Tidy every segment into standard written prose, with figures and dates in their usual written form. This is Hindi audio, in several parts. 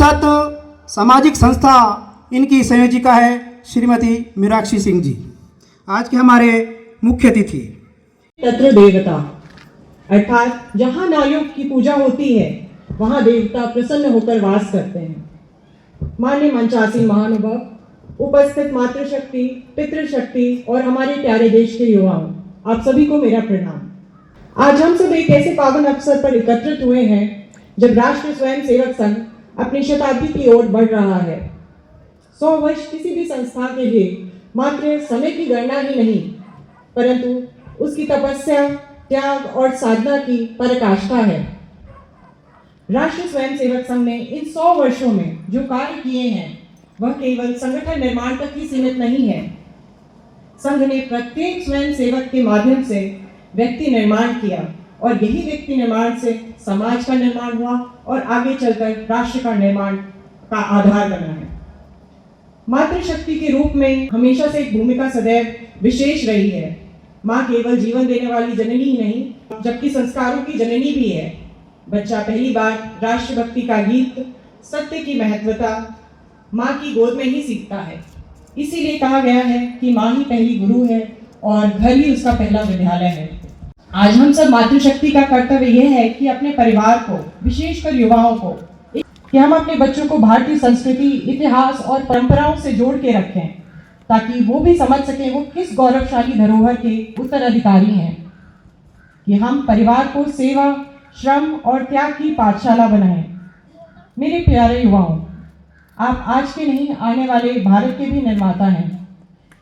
विरासत सामाजिक संस्था इनकी संयोजिका है श्रीमती मीनाक्षी सिंह जी। आज के हमारे मुख्य अतिथि तत्र देवता अर्थात जहाँ नारियों की पूजा होती है वहाँ देवता प्रसन्न होकर वास करते हैं। मान्य मंचासीन महानुभाव, उपस्थित मातृशक्ति, पितृशक्ति और हमारे प्यारे देश के युवाओं, आप सभी को मेरा प्रणाम। आज हम सब एक ऐसे पावन अवसर पर एकत्रित हुए हैं जब राष्ट्रीय स्वयं सेवक संघ अपनी शताब्दी की ओर बढ़ रहा है। 100 वर्ष किसी भी संस्था के लिए मात्र समय की गणना ही नहीं, परंतु उसकी तपस्या, त्याग और साधना की पराकाष्ठा है। राष्ट्रीय स्वयं सेवक संघ ने इन 100 वर्षों में जो कार्य किए हैं वह केवल संगठन निर्माण तक ही सीमित नहीं है। संघ ने प्रत्येक स्वयं सेवक के माध्यम से व्यक्ति निर्माण किया और यही व्यक्ति निर्माण से समाज का निर्माण हुआ और आगे चलकर राष्ट्र का निर्माण का आधार बना है। मातृशक्ति के रूप में हमेशा से एक भूमिका सदैव विशेष रही है। माँ केवल जीवन देने वाली जननी ही नहीं, जबकि संस्कारों की जननी भी है। बच्चा पहली बार राष्ट्रभक्ति का गीत, सत्य की महत्वता माँ की गोद में ही सीखता है। इसीलिए कहा गया है कि माँ ही पहली गुरु है और घर ही उसका पहला विद्यालय है। आज हम सब मातृशक्ति का कर्तव्य यह है कि अपने परिवार को, विशेषकर युवाओं को, कि हम अपने बच्चों को भारतीय संस्कृति, इतिहास और परंपराओं से जोड़ के रखें ताकि वो भी समझ सकें वो किस गौरवशाली धरोहर के उत्तराधिकारी हैं। कि हम परिवार को सेवा, श्रम और त्याग की पाठशाला बनाएं। मेरे प्यारे युवाओं, आप आज के नहीं आने वाले भारत के भी निर्माता हैं।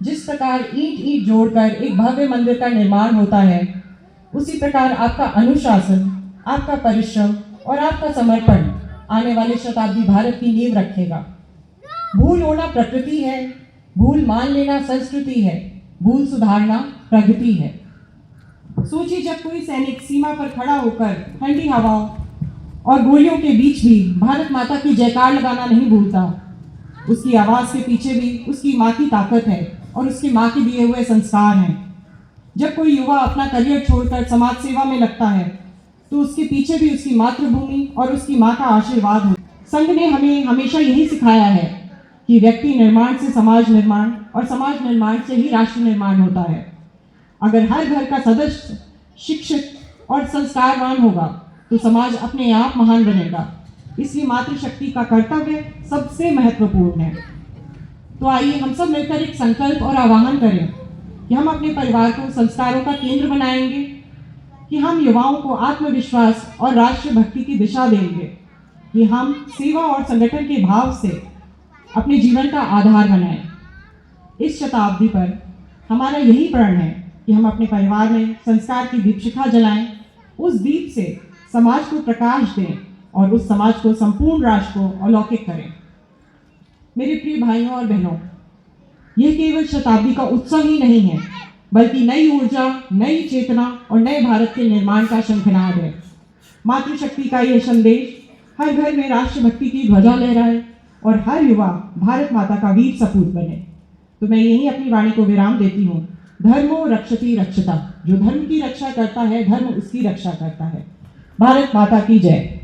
जिस प्रकार ईंट ईंट जोड़कर एक भव्य मंदिर का निर्माण होता है, उसी प्रकार आपका अनुशासन, आपका परिश्रम और आपका समर्पण आने वाले शताब्दी भारत की नींव रखेगा। भूल होना प्रकृति है, भूल मान लेना संस्कृति है, भूल सुधारना प्रगति है। सोचिए, जब कोई सैनिक सीमा पर खड़ा होकर ठंडी हवाओं और गोलियों के बीच भी भारत माता की जयकार लगाना नहीं भूलता, उसकी आवाज़ के पीछे भी उसकी माँ की ताकत है और उसकी माँ के दिए हुए संस्कार हैं। जब कोई युवा अपना करियर छोड़कर समाज सेवा में लगता है तो उसके पीछे भी उसकी मातृभूमि और उसकी माँ का आशीर्वाद हो। संघ ने हमें हमेशा यही सिखाया है कि व्यक्ति निर्माण से समाज निर्माण और समाज निर्माण से ही राष्ट्र निर्माण होता है। अगर हर घर का सदस्य शिक्षित और संस्कारवान होगा तो समाज अपने आप महान बनेगा। इसलिए मातृशक्ति का कर्तव्य सबसे महत्वपूर्ण है। तो आइए हम सब मिलकर एक संकल्प और आह्वान करें कि हम अपने परिवार को संस्कारों का केंद्र बनाएंगे, कि हम युवाओं को आत्मविश्वास और राष्ट्रभक्ति की दिशा देंगे, कि हम सेवा और संगठन के भाव से अपने जीवन का आधार बनाएं। इस शताब्दी पर हमारा यही प्रण है कि हम अपने परिवार में संस्कार की दीपशिखा जलाएं, उस दीप से समाज को प्रकाश दें और उस समाज को, संपूर्ण राष्ट्र को अलौकिक करें। मेरे प्रिय भाइयों और बहनों, यह केवल शताब्दी का उत्सव ही नहीं है, बल्कि नई ऊर्जा, नई चेतना और नए भारत के निर्माण का शंखनाद है। मातृशक्ति का यह संदेश हर घर में राष्ट्रभक्ति की ध्वजा लहराए और हर युवा भारत माता का वीर सपूत बने। तो मैं यही अपनी वाणी को विराम देती हूँ। धर्मो रक्षति रक्षता, जो धर्म की रक्षा करता है, धर्म उसकी रक्षा करता है। भारत माता की जय।